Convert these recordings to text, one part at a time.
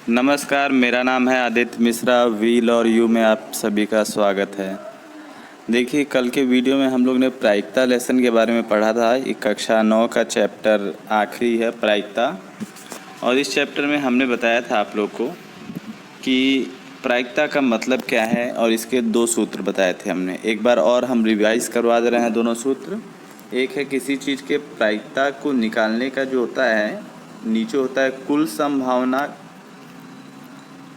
नमस्कार, मेरा नाम है आदित्य मिश्रा। व्हील और यू में आप सभी का स्वागत है। देखिए, कल के वीडियो में हम लोग ने प्रायिकता लेसन के बारे में पढ़ा था। ये कक्षा 9 का चैप्टर आखिरी है, प्रायिकता। और इस चैप्टर में हमने बताया था आप लोग को कि प्रायिकता का मतलब क्या है और इसके 2 सूत्र बताए थे हमने। एक बार और हम रिवाइज करवा दे रहे हैं दोनों सूत्र। एक है किसी चीज़ के प्रायिकता को निकालने का जो होता है, नीचे होता है कुल संभावना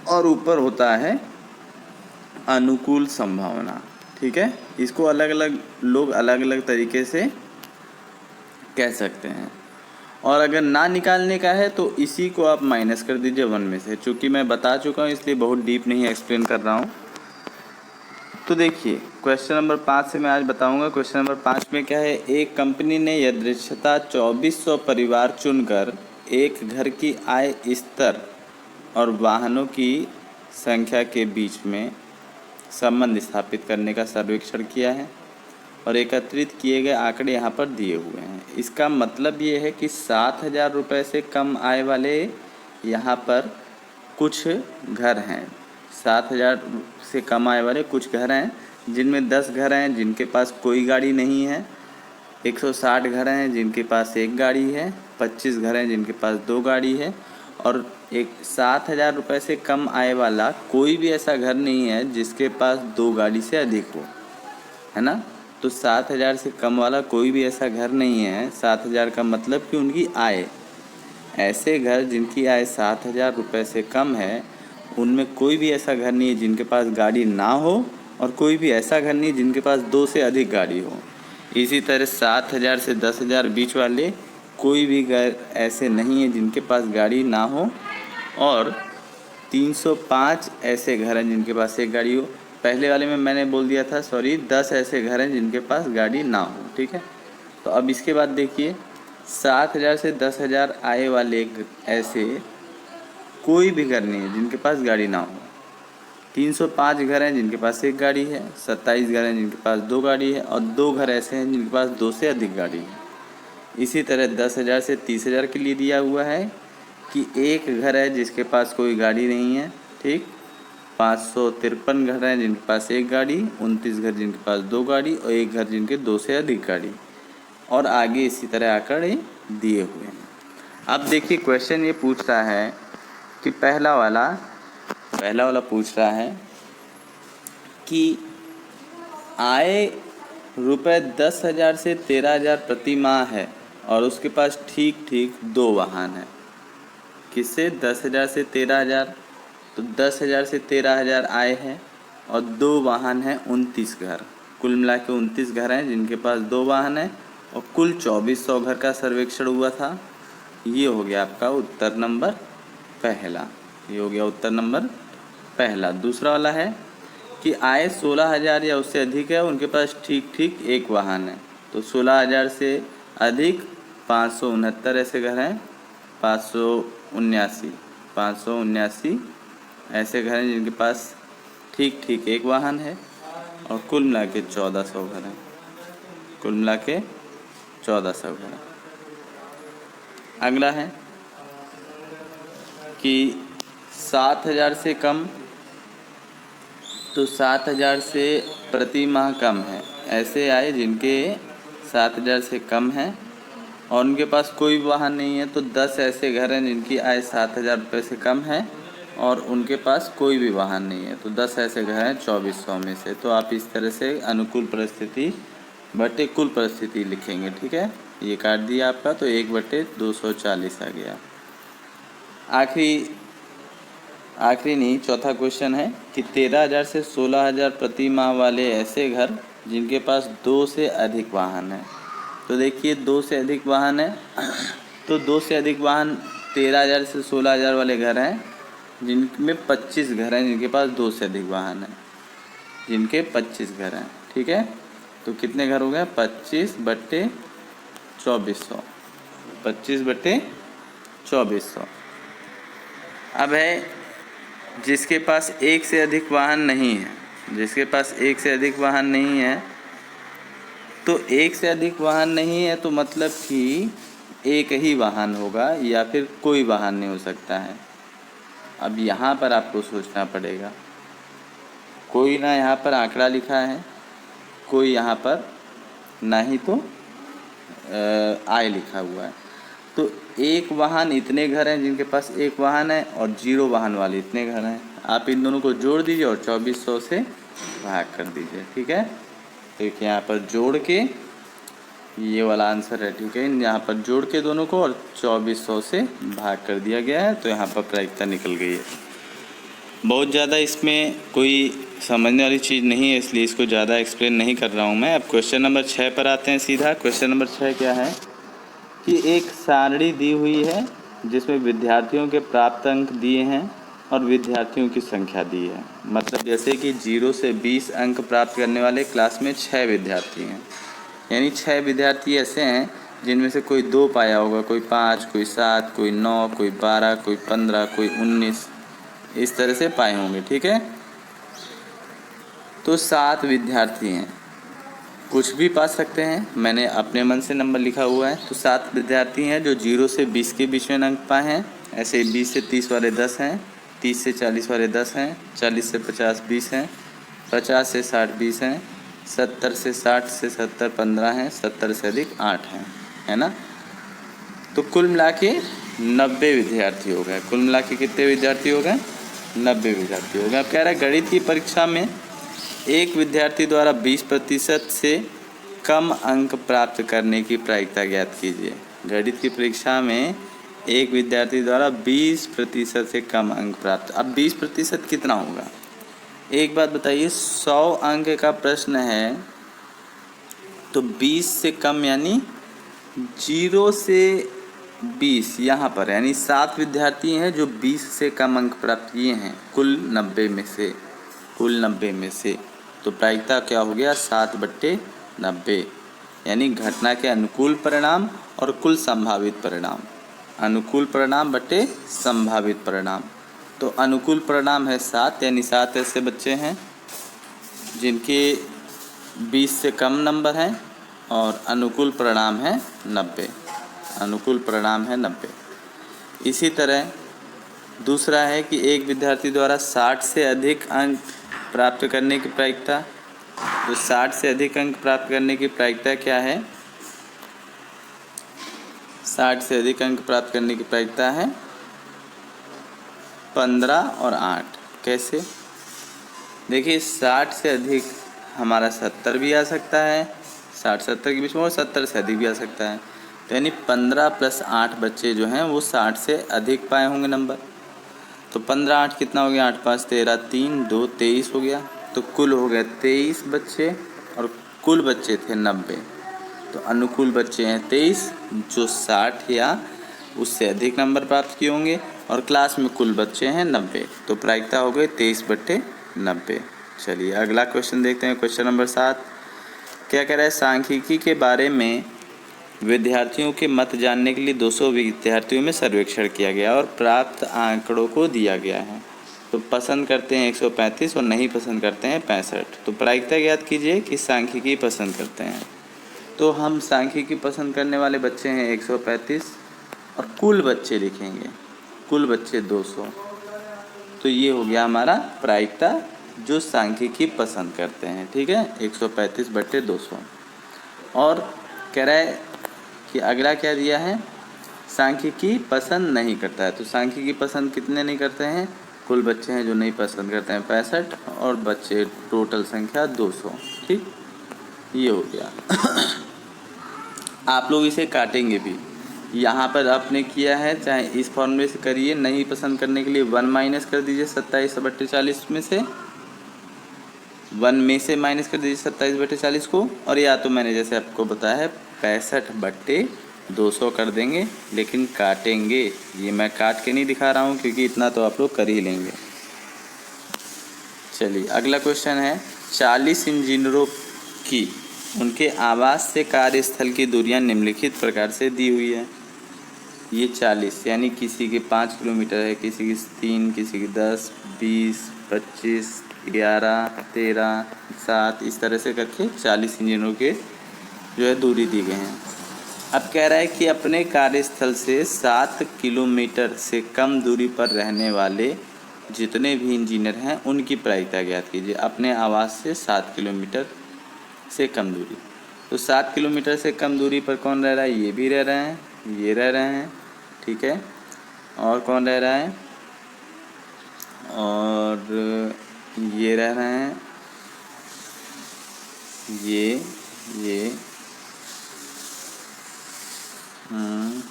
और ऊपर होता है अनुकूल संभावना। ठीक है, इसको अलग अलग लोग अलग अलग तरीके से कह सकते हैं। और अगर ना निकालने का है तो इसी को आप माइनस कर दीजिए 1 में से। चूँकि मैं बता चुका हूँ इसलिए बहुत डीप नहीं एक्सप्लेन कर रहा हूँ। तो देखिए, क्वेश्चन नंबर 5 से मैं आज बताऊंगा। क्वेश्चन नंबर 5 में क्या है, एक कंपनी ने यदृच्छता 2400 परिवार चुनकर एक घर की आय स्तर और वाहनों की संख्या के बीच में संबंध स्थापित करने का सर्वेक्षण किया है और एकत्रित किए गए आंकड़े यहाँ पर दिए हुए हैं। इसका मतलब ये है कि 7,000 रुपये से कम आय वाले यहाँ पर कुछ घर हैं। 7,000 से कम आय वाले कुछ घर हैं, जिनमें 10 घर हैं जिनके पास कोई गाड़ी नहीं है, 160 घर हैं जिनके पास एक गाड़ी है, 25 घर हैं जिनके पास 2 गाड़ी है, और एक 7,000 रुपये से कम आय वाला कोई भी ऐसा घर नहीं है जिसके पास 2 गाड़ी से अधिक हो, है ना। तो 7,000 से कम वाला कोई भी ऐसा घर नहीं है। 7,000 का मतलब कि उनकी आय, ऐसे घर जिनकी आय 7,000 रुपये से कम है, उनमें कोई भी ऐसा घर नहीं है जिनके पास गाड़ी ना हो, और कोई भी ऐसा घर नहीं जिनके पास 2 से अधिक गाड़ी हो। इसी तरह 7,000 से 10,000 बीच वाले कोई भी घर ऐसे नहीं है जिनके पास गाड़ी ना हो, और 305 ऐसे घर हैं जिनके पास एक गाड़ी हो। पहले वाले में मैंने बोल दिया था, सॉरी, 10 ऐसे घर हैं जिनके पास गाड़ी ना हो। ठीक है, तो अब इसके बाद देखिए, 7,000 से 10,000 आय वाले ऐसे कोई भी घर नहीं है जिनके पास गाड़ी ना हो। 305 घर हैं जिनके पास एक गाड़ी है, 27 घर हैं जिनके पास 2 गाड़ी है, और 2 घर ऐसे हैं जिनके पास 2 से अधिक गाड़ी है। इसी तरह 10,000 से 30,000 के लिए दिया हुआ है कि एक घर है जिसके पास कोई गाड़ी नहीं है। ठीक, 553 घर हैं जिनके पास एक गाड़ी, 29 घर जिनके पास 2 गाड़ी, और एक घर जिनके 2 से अधिक गाड़ी, और आगे इसी तरह आंकड़े दिए हुए हैं। अब देखिए, क्वेश्चन ये पूछ रहा है कि पहला वाला पूछ रहा है कि आय ₹10,000 से 13,000 प्रति माह है और उसके पास ठीक ठीक 2 वाहन है। किससे? 10,000 से 13,000। तो 10,000 से 13,000 आय है और 2 वाहन हैं, 29 घर। कुल मिला के 29 घर हैं जिनके पास 2 वाहन हैं, और कुल 2400 घर का सर्वेक्षण हुआ था। ये हो गया आपका उत्तर नंबर पहला। ये हो गया उत्तर नंबर पहला। दूसरा वाला है कि आय 16,000 या उससे अधिक है, उनके पास ठीक ठीक एक वाहन है। तो 16,000 से अधिक 569 ऐसे घर हैं, 579 ऐसे घर हैं जिनके पास ठीक ठीक एक वाहन है, और कुल मिला के 1400 घर हैं। कुल मिला के 1400 घर हैं। अगला है कि 7,000 से कम, तो 7,000 से प्रति माह कम है। ऐसे आए जिनके 7,000 से कम है और उनके पास कोई वाहन नहीं है। तो 10 ऐसे घर हैं जिनकी आय 7,000 रुपये से कम है और उनके पास कोई भी वाहन नहीं है। तो 10 ऐसे घर हैं 2400 में से। तो आप इस तरह से अनुकूल परिस्थिति बटे कुल परिस्थिति लिखेंगे। ठीक है, ये काट दिया आपका, तो 1/240 आ गया। आखिरी नहीं, चौथा क्वेश्चन है कि 13,000 से 16,000 प्रति माह वाले ऐसे घर जिनके पास 2 से अधिक वाहन है। तो देखिए, 2 से अधिक वाहन है, तो 2 से अधिक वाहन 13,000 से 16,000 वाले घर हैं जिनमें 25 घर हैं जिनके पास 2 से अधिक वाहन है, जिनके 25 घर हैं। ठीक है, तो कितने घर हो गए? 25/2400। 25/2400। अब है जिसके पास एक से अधिक वाहन नहीं है। जिसके पास एक से अधिक वाहन नहीं है, तो एक से अधिक वाहन नहीं है तो मतलब कि एक ही वाहन होगा या फिर कोई वाहन नहीं हो सकता है। अब यहाँ पर आपको सोचना पड़ेगा, कोई ना यहाँ पर आंकड़ा लिखा है, कोई यहाँ पर ना ही तो आय लिखा हुआ है। तो एक वाहन इतने घर हैं जिनके पास एक वाहन है, और 0 वाहन वाले इतने घर हैं। आप इन दोनों को जोड़ दीजिए और 2400 से भाग कर दीजिए। ठीक है, तो एक यहाँ पर जोड़ के ये वाला आंसर है। ठीक है, यहाँ पर जोड़ के दोनों को और 2400 से भाग कर दिया गया है, तो यहाँ पर प्रायिकता निकल गई है। बहुत ज़्यादा इसमें कोई समझने वाली चीज़ नहीं है, इसलिए इसको ज़्यादा एक्सप्लेन नहीं कर रहा हूँ मैं। अब क्वेश्चन नंबर 6 पर आते हैं सीधा। क्वेश्चन नंबर 6 क्या है कि एक सारणी दी हुई है जिसमें विद्यार्थियों के प्राप्त अंक दिए हैं और विद्यार्थियों की संख्या दी है। मतलब जैसे कि 0 से 20 अंक प्राप्त करने वाले क्लास में 6 विद्यार्थी हैं, यानी 6 विद्यार्थी ऐसे हैं जिनमें से कोई 2 पाया होगा, कोई 5, कोई 7, कोई 9, कोई 12, कोई 15, कोई 19, इस तरह से पाए होंगे। ठीक है, तो 7 विद्यार्थी हैं, कुछ भी पा सकते हैं, मैंने अपने मन से नंबर लिखा हुआ है। तो 7 विद्यार्थी हैं जो 0 से 20 के बीच में अंक पाए हैं। ऐसे 20 से 30 वाले 10 हैं, 30 से 40 वाले 10 हैं, 40 से 50 20 हैं, 50 से 60 20 हैं, 70 से 60 से 70 15 हैं, 70 से अधिक 8 हैं, है ना। तो कुल मिला के 90 विद्यार्थी हो गए। कुल मिला के कितने विद्यार्थी हो गए? 90 विद्यार्थी हो गए। अब कह रहा है गणित की परीक्षा में एक विद्यार्थी द्वारा 20% से कम अंक प्राप्त करने की प्रायिकता ज्ञात कीजिए। गणित की परीक्षा में एक विद्यार्थी द्वारा 20% से कम अंक प्राप्त। अब 20% कितना होगा? एक बात बताइए, 100 अंक का प्रश्न है तो 20 से कम यानी 0 से 20 यहाँ पर, यानी 7 विद्यार्थी हैं जो 20 से कम अंक प्राप्त किए हैं कुल 90 में से। तो प्रायिकता क्या हो गया? 7/90, यानी घटना के अनुकूल परिणाम और कुल संभावित परिणाम। अनुकूल परिणाम बटे संभावित परिणाम। तो अनुकूल परिणाम है 7, यानी 7 ऐसे बच्चे हैं जिनके 20 से कम नंबर हैं, और अनुकूल परिणाम है 90। अनुकूल परिणाम है 90। इसी तरह दूसरा है कि एक विद्यार्थी द्वारा 60 से अधिक अंक प्राप्त करने की प्रायिकता। तो 60 से अधिक अंक प्राप्त करने की प्रायिकता क्या है? 60 से अधिक अंक प्राप्त करने की प्रायिकता है 15 और 8। कैसे? देखिए, 60 से अधिक हमारा 70 भी आ सकता है, 60-70 के बीच में, और 70 से अधिक भी आ सकता है। तो यानी 15 + 8 बच्चे जो हैं वो 60 से अधिक पाए होंगे नंबर। तो 15 8 कितना हो गया? 8 5 13, 3 2 23 हो गया। तो कुल हो गए 23 बच्चे, और कुल बच्चे थे 90। तो अनुकूल बच्चे हैं 23 जो 60 या उससे अधिक नंबर प्राप्त किए होंगे, और क्लास में कुल बच्चे हैं 90। तो प्रायिकता हो गई 23/90। चलिए अगला क्वेश्चन देखते हैं। क्वेश्चन नंबर 7 क्या कह रहा है? सांख्यिकी के बारे में विद्यार्थियों के मत जानने के लिए 200 विद्यार्थियों में सर्वेक्षण किया गया और प्राप्त आंकड़ों को दिया गया है। तो पसंद करते हैं 135 और नहीं पसंद करते हैं 65। तो प्रायिकता ज्ञात कीजिए कि सांख्यिकी पसंद करते हैं। तो हम सांख्यिकी पसंद करने वाले बच्चे हैं 135, और कुल बच्चे लिखेंगे, कुल बच्चे 200। तो ये हो गया हमारा प्रायिकता जो सांख्यिकी पसंद करते हैं। ठीक है, 135/200। और कह रहा है कि अगला क्या दिया है? सांख्यिकी पसंद नहीं करता है। तो सांख्यिकी पसंद कितने नहीं करते हैं? कुल बच्चे हैं जो नहीं पसंद करते हैं 65, और बच्चे टोटल संख्या 200। ठीक, ये हो गया। आप लोग इसे काटेंगे भी, यहाँ पर आपने किया है, चाहे इस फॉर्मूले से करिए। नहीं पसंद करने के लिए 1 माइनस कर दीजिए 27/40 में से, 1 में से माइनस कर दीजिए 27/40 को, और या तो मैंने जैसे आपको बताया है 65/200 कर देंगे, लेकिन काटेंगे। ये मैं काट के नहीं दिखा रहा हूँ क्योंकि इतना तो आप लोग कर ही लेंगे। चलिए अगला क्वेश्चन है, 40 इंजीनियरों की उनके आवास से कार्यस्थल की दूरियां निम्नलिखित प्रकार से दी हुई है। ये 40 यानी किसी के 5 किलोमीटर है, किसी की 3, किसी की 10, 20, 25, 11, 13, 7, इस तरह से करके 40 इंजीनियरों के जो है दूरी दी गई हैं। अब कह रहा है कि अपने कार्यस्थल से 7 किलोमीटर से कम दूरी पर रहने वाले जितने भी इंजीनियर हैं उनकी प्रायिकता ज्ञात कीजिए अपने आवास से 7 किलोमीटर से कम दूरी। तो 7 किलोमीटर से कम दूरी पर कौन रह रहा है? ये भी रह रहे हैं, ये रह रहे हैं, ठीक है। और कौन रह रहा है? और ये रह रहे हैं, ये हम्म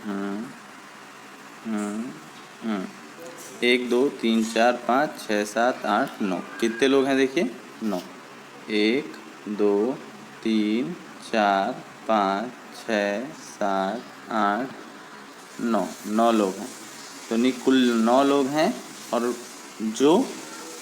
हम्म हम्म 1 2 3 4 5 6 7 8 9 कितने लोग हैं? देखिए 9। 1 2 3 4 5 6 7 8 9 9 लोग हैं। तो नहीं, कुल 9 लोग हैं और जो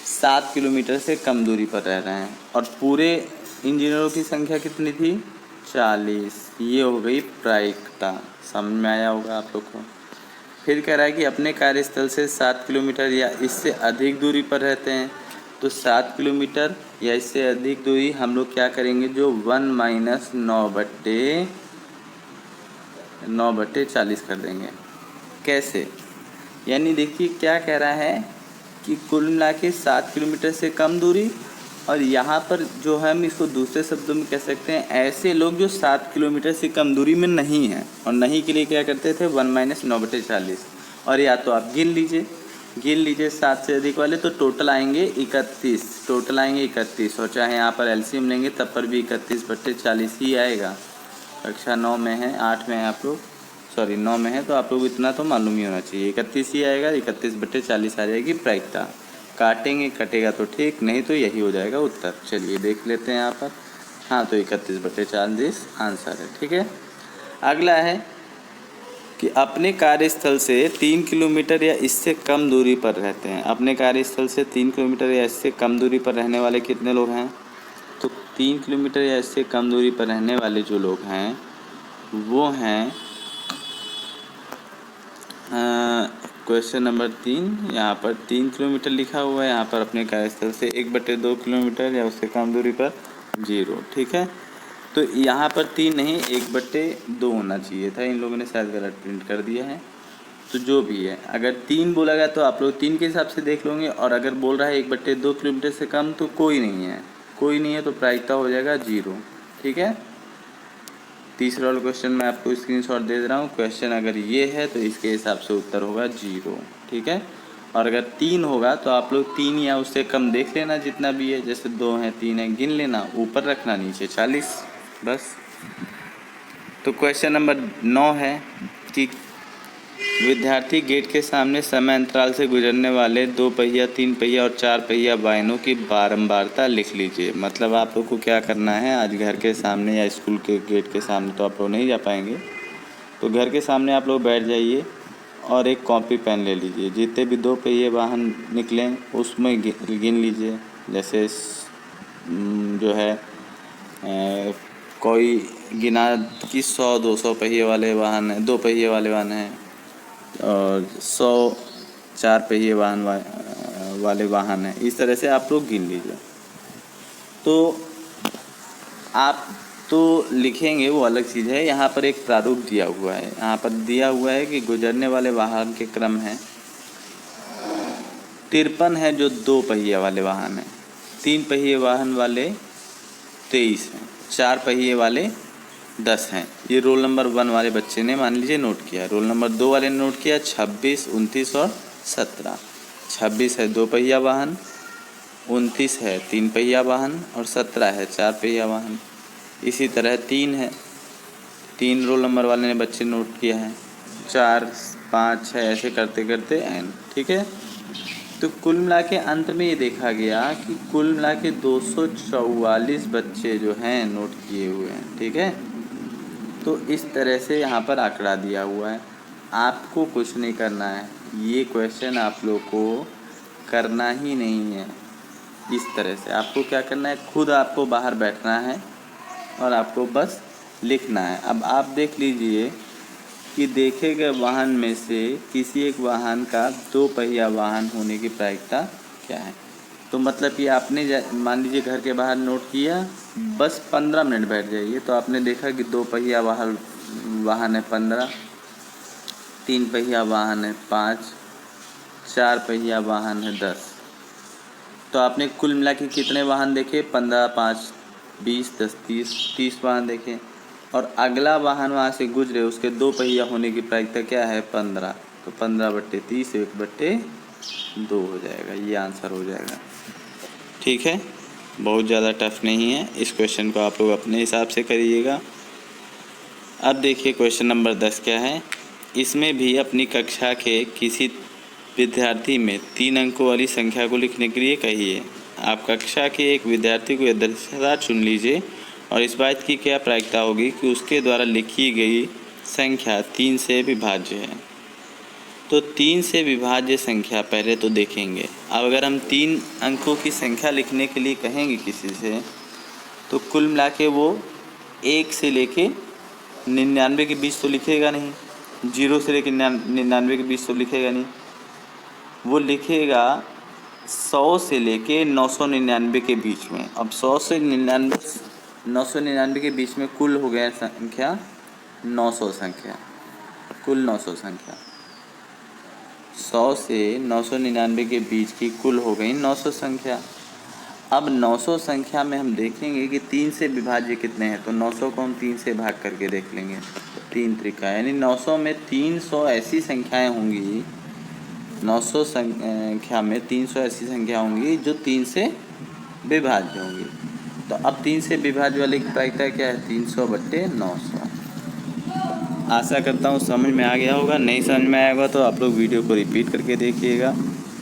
7 किलोमीटर से कम दूरी पर रह रहे हैं। और पूरे इंजीनियरों की संख्या कितनी थी? 40। ये हो गई प्रायिकता। समझ में आया होगा आप लोग को। फिर कह रहा है कि अपने कार्यस्थल से 7 किलोमीटर या इससे अधिक दूरी पर रहते हैं। तो 7 किलोमीटर या इससे अधिक दूरी हम लोग क्या करेंगे? जो 1 - 9/40 कर देंगे। कैसे? यानी देखिए क्या कह रहा है कि कुल मिला के 7 किलोमीटर से कम दूरी, और यहाँ पर जो है हम इसको दूसरे शब्दों में कह सकते हैं ऐसे लोग जो 7 किलोमीटर से कम दूरी में नहीं हैं। और नहीं के लिए क्या करते थे? 1 - 9/40। और या तो आप गिन लीजिए 7 से अधिक वाले, तो टोटल आएंगे 31। और चाहे यहाँ पर एलसीएम लेंगे तब पर भी 31/40 ही आएगा। कक्षा 9 में है, 8 में है आप लोग, सॉरी 9 में है, तो आप लोग इतना तो मालूम ही होना चाहिए। 31 ही आएगा, 31/40 आ जाएगी प्रायिकता। काटेंगे कटेगा तो ठीक, नहीं तो यही हो जाएगा उत्तर। चलिए देख लेते हैं यहाँ पर। हाँ, तो 31/40 आंसर है, ठीक है। अगला है कि अपने कार्यस्थल से 3 किलोमीटर या इससे कम दूरी पर रहते हैं। अपने कार्यस्थल से 3 किलोमीटर या इससे कम दूरी पर रहने वाले कितने लोग हैं? तो 3 किलोमीटर या इससे कम दूरी पर रहने वाले जो लोग हैं वो हैं क्वेश्चन नंबर 3। यहाँ पर 3 किलोमीटर लिखा हुआ है, यहाँ पर अपने कार्यस्थल से 1/2 किलोमीटर या उससे कम दूरी पर 0, ठीक है। तो यहाँ पर 3 नहीं 1/2 होना चाहिए था, इन लोगों ने शायद गलत प्रिंट कर दिया है। तो जो भी है, अगर 3 बोला गया तो आप लोग 3 के हिसाब से देख लोगे, और अगर बोल रहा है 1/2 किलोमीटर से कम तो कोई नहीं है, तो प्रायिकता हो जाएगा 0, ठीक है। तीसरा वाला क्वेश्चन मैं आपको स्क्रीनशॉट दे रहा हूँ। क्वेश्चन अगर ये है तो इसके हिसाब से उत्तर होगा 0, ठीक है। और अगर 3 होगा तो आप लोग 3 या उससे कम देख लेना, जितना भी है, जैसे 2 है 3 है गिन लेना, ऊपर रखना नीचे 40, बस। तो क्वेश्चन नंबर 9 है कि विद्यार्थी गेट के सामने समय अंतराल से गुजरने वाले 2 पहिया, 3 पहिया और 4 पहिया वाहनों की बारंबारता लिख लीजिए। मतलब आप लोग को क्या करना है, आज घर के सामने या स्कूल के गेट के सामने तो आप लोग नहीं जा पाएंगे, तो घर के सामने आप लोग बैठ जाइए और एक कॉपी पेन ले लीजिए। जितने भी 2 पहिए वाहन निकलें उसमें गिन लीजिए। जैसे जो है कोई गिना कि 100-200 पहिए वाले वाहन हैं, 2 पहिए वाले वाहन हैं, और 100 4 पहिए वाले वाहन हैं। इस तरह से आप लोग गिन लीजिए। तो आप तो लिखेंगे वो अलग चीज़ है। यहाँ पर एक प्रारूप दिया हुआ है, यहाँ पर दिया हुआ है कि गुजरने वाले वाहन के क्रम है 53 है जो 2 पहिए वाले वाहन हैं, 3 पहिए वाहन वाले 23 हैं, 4 पहिए वाले 10 हैं। ये रोल नंबर 1 वाले बच्चे ने मान लीजिए नोट किया। रोल नंबर 2 वाले ने नोट किया 26, 29 और 17। 26 है 2 पहिया वाहन, 29 है 3 पहिया वाहन और 17 है 4 पहिया वाहन। इसी तरह 3 है, 3 रोल नंबर वाले ने बच्चे नोट किया है, 4, 5, 6 ऐसे करते करते n, ठीक है। तो कुल मिला के अंत में ये देखा गया कि कुल मिला के 244 बच्चे जो हैं नोट किए हुए हैं, ठीक है। तो इस तरह से यहाँ पर आंकड़ा दिया हुआ है। आपको कुछ नहीं करना है, ये क्वेश्चन आप लोग को करना ही नहीं है। इस तरह से आपको क्या करना है, खुद आपको बाहर बैठना है और आपको बस लिखना है। अब आप देख लीजिए कि देखे गए वाहन में से किसी एक वाहन का 2 पहिया वाहन होने की प्रायिकता क्या है। तो मतलब कि आपने मान लीजिए घर के बाहर नोट किया, बस 15 मिनट बैठ जाइए तो आपने देखा कि 2 पहिया वाहन है 15, 3 पहिया वाहन है 5, 4 पहिया वाहन है 10। तो आपने कुल मिला के कितने वाहन देखे? 15, 5, 20, 10, 30 वाहन देखे। और अगला वाहन वहाँ से गुजरे, उसके 2 पहिया होने की प्रायिकता क्या है? 15। तो 15/30 1/2 हो जाएगा। ये आंसर हो जाएगा। ठीक है, बहुत ज़्यादा टफ नहीं है। इस क्वेश्चन को आप लोग अपने हिसाब से करिएगा। अब देखिए क्वेश्चन नंबर 10 क्या है। इसमें भी अपनी कक्षा के किसी विद्यार्थी में 3 अंकों वाली संख्या को लिखने के लिए कहिए। आप कक्षा के एक विद्यार्थी को सदस्यता चुन लीजिए और इस बात की क्या प्रायिकता होगी कि उसके द्वारा लिखी गई संख्या 3 से विभाज्य है। तो 3 से विभाज्य संख्या पहले तो देखेंगे। अब अगर हम 3 अंकों की संख्या लिखने के लिए कहेंगे किसी से, तो कुल मिला के वो 1 से लेके 99 के बीच तो लिखेगा नहीं, 0 से लेके 99 के बीच तो लिखेगा नहीं। वो लिखेगा 100 से लेके 999 के बीच में। अब 100 से 999 के बीच में कुल हो गया संख्या 900 संख्या, कुल 900 संख्या। 100 से 999 के बीच की कुल हो गई 900 संख्या। अब 900 संख्या में हम देखेंगे कि 3 से विभाज्य कितने हैं। तो 900 को हम 3 से भाग करके देख लेंगे। 3 त्रिका यानी 900 में 300 ऐसी संख्याएं होंगी, 900 संख्या में 300 ऐसी संख्या होंगी जो 3 से विभाज्य होंगी। तो अब 3 से विभाज्य वाले की प्रायिकता क्या है? 300/900। आशा करता हूँ समझ में आ गया होगा। नहीं समझ में आएगा तो आप लोग वीडियो को रिपीट करके देखिएगा,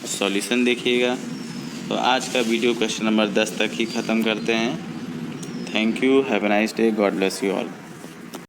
सॉल्यूशन देखिएगा। तो आज का वीडियो क्वेश्चन नंबर 10 तक ही ख़त्म करते हैं। Thank you, have a nice day, God bless you all.